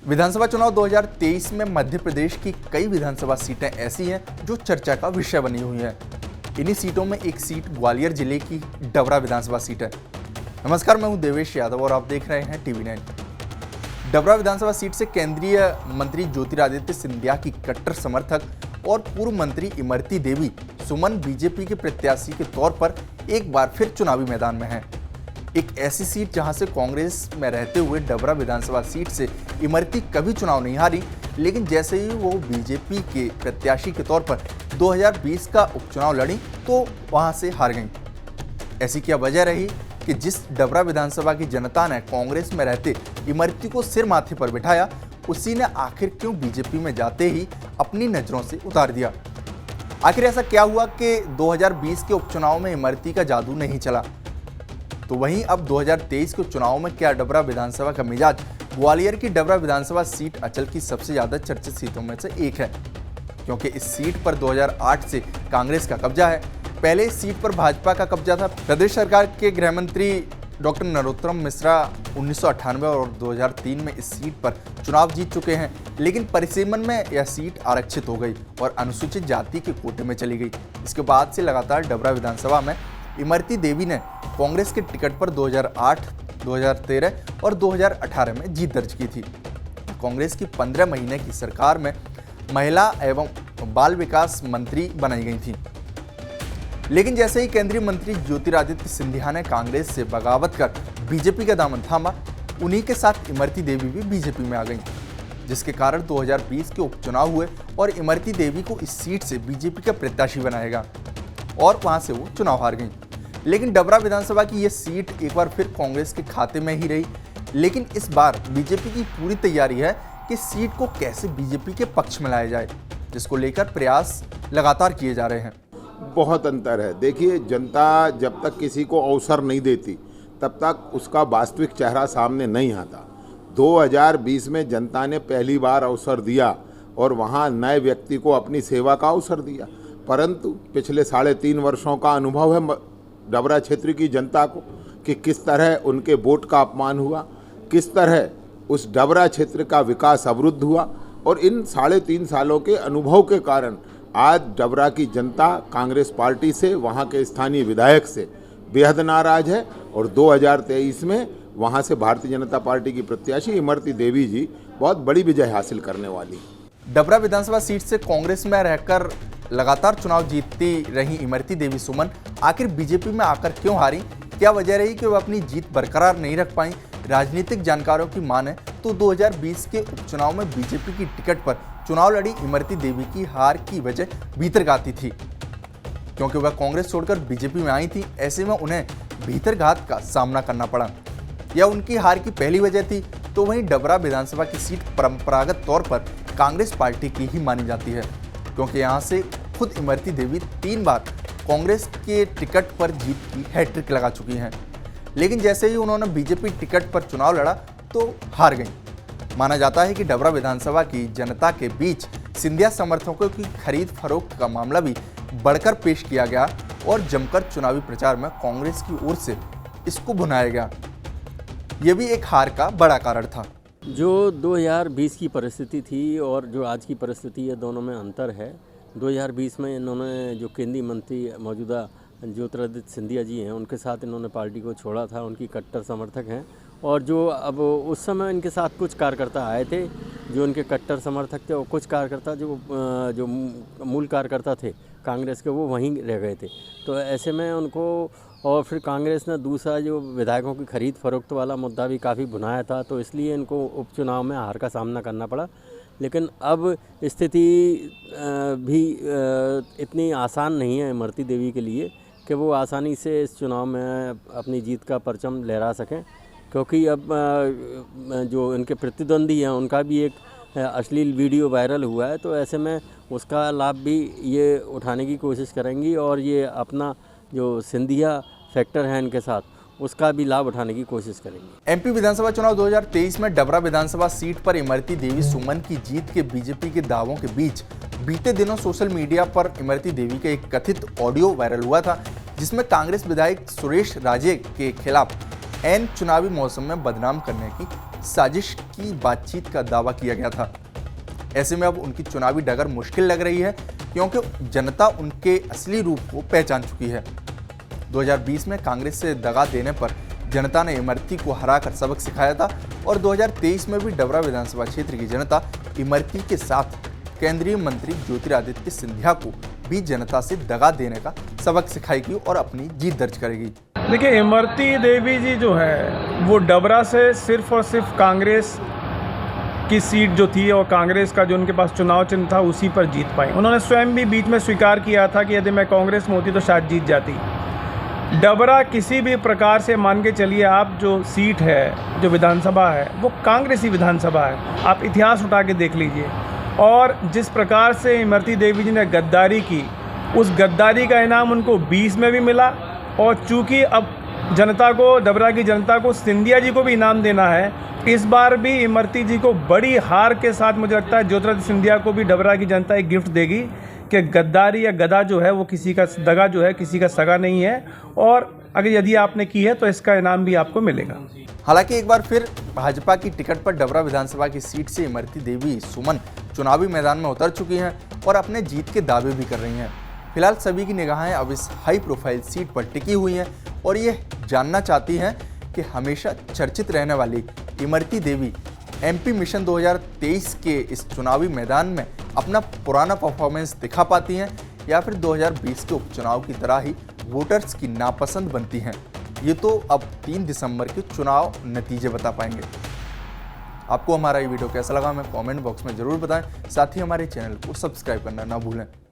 विधानसभा चुनाव 2023 में मध्य प्रदेश की कई विधानसभा सीटें ऐसी हैं जो चर्चा का विषय बनी हुई हैं। इन्हीं सीटों में एक सीट ग्वालियर जिले की डबरा विधानसभा सीट है। नमस्कार, मैं हूं देवेश यादव और आप देख रहे हैं टीवी 9। डबरा विधानसभा सीट से केंद्रीय मंत्री ज्योतिरादित्य सिंधिया की कट्टर समर्थक और पूर्व मंत्री इमरती देवी सुमन बीजेपी के प्रत्याशी के तौर पर एक बार फिर चुनावी मैदान में हैं। एक ऐसी सीट जहां से कांग्रेस में रहते हुए डबरा विधानसभा सीट से इमरती कभी चुनाव नहीं हारी, लेकिन जैसे ही वो बीजेपी के प्रत्याशी के तौर पर 2020 का उपचुनाव लड़ी तो वहां से हार गईं। ऐसी क्या वजह रही कि जिस डबरा विधानसभा की जनता ने कांग्रेस में रहते इमरती को सिर माथे पर बिठाया, उसी ने आखिर क्यों बीजेपी में जाते ही अपनी नजरों से उतार दिया? आखिर ऐसा क्या हुआ कि 2020 के उपचुनाव में इमरती का जादू नहीं चला? तो वहीं अब 2023 के चुनाव में क्या डबरा विधानसभा का मिजाज ग्वालियर की डबरा विधानसभा सीट अचल की सबसे ज्यादा चर्चित सीटों में से एक है, क्योंकि इस सीट पर 2008 से कांग्रेस का कब्जा है। पहले इस सीट पर भाजपा का कब्जा था। प्रदेश सरकार के गृह मंत्री डॉक्टर नरोत्तम मिश्रा 1998 और 2003 में इस सीट पर चुनाव जीत चुके हैं, लेकिन परिसीमन में यह सीट आरक्षित हो गई और अनुसूचित जाति के कोटे में चली गई। इसके बाद से लगातार डबरा विधानसभा में इमरती देवी ने कांग्रेस के टिकट पर 2008, 2013 और 2018 में जीत दर्ज की थी। कांग्रेस की 15 महीने की सरकार में महिला एवं बाल विकास मंत्री बनाई गई थी, लेकिन जैसे ही केंद्रीय मंत्री ज्योतिरादित्य सिंधिया ने कांग्रेस से बगावत कर बीजेपी का दामन थामा, उन्हीं के साथ इमरती देवी भी बीजेपी में आ गई, जिसके कारण 2020 के उपचुनाव हुए और इमरती देवी को इस सीट से बीजेपी का प्रत्याशी बनाया गया और वहां से वो चुनाव हार गई। लेकिन डबरा विधानसभा की ये सीट एक बार फिर कांग्रेस के खाते में ही रही, लेकिन इस बार बीजेपी की पूरी तैयारी है कि सीट को कैसे बीजेपी के पक्ष में लाया जाए, जिसको लेकर प्रयास लगातार किए जा रहे हैं। बहुत अंतर है। देखिए, जनता जब तक किसी को अवसर नहीं देती तब तक उसका वास्तविक चेहरा सामने नहीं आता। 2020 में जनता ने पहली बार अवसर दिया और वहाँ नए व्यक्ति को अपनी सेवा का अवसर दिया, परंतु पिछले 3.5 वर्षों का अनुभव है डबरा क्षेत्र की जनता को कि किस तरह उनके वोट का अपमान हुआ, किस तरह उस डबरा क्षेत्र का विकास अवरुद्ध हुआ, और इन 3.5 सालों के अनुभव के कारण आज डबरा की जनता कांग्रेस पार्टी से, वहाँ के स्थानीय विधायक से बेहद नाराज है और 2023 में वहाँ से भारतीय जनता पार्टी की प्रत्याशी इमरती देवी जी बहुत बड़ी विजय हासिल करने वाली। डबरा विधानसभा सीट से कांग्रेस में रहकर लगातार चुनाव जीतती रही इमरती देवी सुमन आखिर बीजेपी में आकर क्यों हारी? क्या वजह रही कि वह अपनी जीत बरकरार नहीं रख पाई? राजनीतिक जानकारों की माने तो 2020 के उपचुनाव में बीजेपी की टिकट पर चुनाव लड़ी इमरती देवी की हार की वजह भीतरघाती थी, क्योंकि वह कांग्रेस छोड़कर बीजेपी में आई थी। ऐसे में उन्हें भीतरघात का सामना करना पड़ा। यह उनकी हार की पहली वजह थी। तो वहीं डबरा विधानसभा की सीट परंपरागत तौर पर कांग्रेस पार्टी की ही मानी जाती है, क्योंकि यहाँ से खुद इमरती देवी 3 बार कांग्रेस के टिकट पर जीत की हैट्रिक लगा चुकी हैं। लेकिन जैसे ही उन्होंने बीजेपी टिकट पर चुनाव लड़ा तो हार गईं। माना जाता है कि डबरा विधानसभा की जनता के बीच सिंधिया समर्थकों की खरीद फरोख्त का मामला भी बढ़कर पेश किया गया और जमकर चुनावी प्रचार में कांग्रेस की ओर से इसको भुनाया गया। यह भी एक हार का बड़ा कारण था। जो 2020 की परिस्थिति थी और जो आज की परिस्थिति है, दोनों में अंतर है। 2020 में इन्होंने जो केंद्रीय मंत्री मौजूदा ज्योतिरादित्य सिंधिया जी हैं, उनके साथ इन्होंने पार्टी को छोड़ा था, उनकी कट्टर समर्थक हैं। और जो अब उस समय इनके साथ कुछ कार्यकर्ता आए थे जो उनके कट्टर समर्थक थे, और कुछ कार्यकर्ता जो मूल कार्यकर्ता थे कांग्रेस के, वो वहीं रह गए थे। तो ऐसे में उनको, और फिर कांग्रेस ने दूसरा जो विधायकों की खरीद फरोख्त वाला मुद्दा भी काफ़ी भुनाया था, तो इसलिए इनको उपचुनाव में हार का सामना करना पड़ा। लेकिन अब स्थिति भी इतनी आसान नहीं है इमरती देवी के लिए कि वो आसानी से इस चुनाव में अपनी जीत का परचम लहरा सकें, क्योंकि अब जो इनके प्रतिद्वंदी हैं उनका भी एक अश्लील वीडियो वायरल हुआ है। तो ऐसे में उसका लाभ भी ये उठाने की कोशिश करेंगी और ये अपना जो सिंधिया फैक्टर है इनके साथ, उसका भी लाभ उठाने की कोशिश करेंगे। एमपी विधानसभा चुनाव 2023 में डबरा विधानसभा सीट पर इमरती देवी सुमन की जीत के बीजेपी के दावों के बीच बीते दिनों सोशल मीडिया पर इमरती देवी का एक कथित ऑडियो वायरल हुआ था, जिसमें कांग्रेस विधायक सुरेश राजे के खिलाफ ऐन चुनावी मौसम में बदनाम करने की साजिश की बातचीत का दावा किया गया था। ऐसे में अब उनकी चुनावी डगर मुश्किल लग रही है, क्योंकि जनता उनके असली रूप को पहचान चुकी है। 2020 में कांग्रेस से दगा देने पर जनता ने इमरती को हराकर सबक सिखाया था और 2023 में भी डबरा विधानसभा क्षेत्र की जनता इमरती के साथ केंद्रीय मंत्री ज्योतिरादित्य सिंधिया को भी जनता से दगा देने का सबक सिखाएगी और अपनी जीत दर्ज करेगी। देखिए, इमरती देवी जी जो है वो डबरा से सिर्फ और सिर्फ कांग्रेस की सीट जो थी और कांग्रेस का जो उनके पास चुनाव चिन्ह था उसी पर जीत पाई। उन्होंने स्वयं भी बीच में स्वीकार किया था कि यदि मैं कांग्रेस में होती तो शायद जीत जाती। डबरा किसी भी प्रकार से मान के चलिए, आप जो सीट है, जो विधानसभा है, वो कांग्रेसी विधानसभा है। आप इतिहास उठा के देख लीजिए। और जिस प्रकार से इमरती देवी जी ने गद्दारी की, उस गद्दारी का इनाम उनको 20 में भी मिला। और चूंकि अब जनता को, डबरा की जनता को सिंधिया जी को भी इनाम देना है, इस बार भी इमरती जी को बड़ी हार के साथ मुझे लगता है ज्योतिरादित्य सिंधिया को भी डबरा की जनता एक गिफ्ट देगी कि गद्दारी या गदा जो है वो किसी का, दगा जो है किसी का सगा नहीं है। और अगर यदि आपने की है तो इसका इनाम भी आपको मिलेगा। हालांकि एक बार फिर भाजपा की टिकट पर डबरा विधानसभा की सीट से इमरती देवी सुमन चुनावी मैदान में उतर चुकी हैं और अपने जीत के दावे भी कर रही हैं। फिलहाल सभी की निगाहें अब इस हाई प्रोफाइल सीट पर टिकी हुई हैं और ये जानना चाहती हैं कि हमेशा चर्चित रहने वाली इमरती देवी एमपी मिशन 2023 के इस चुनावी मैदान में अपना पुराना परफॉर्मेंस दिखा पाती हैं या फिर 2020 के उपचुनाव की तरह ही वोटर्स की नापसंद बनती हैं। ये तो अब 3 दिसंबर के चुनाव नतीजे बता पाएंगे। आपको हमारा ये वीडियो कैसा लगा हमें कमेंट बॉक्स में ज़रूर बताएं। साथ ही हमारे चैनल को सब्सक्राइब करना ना भूलें।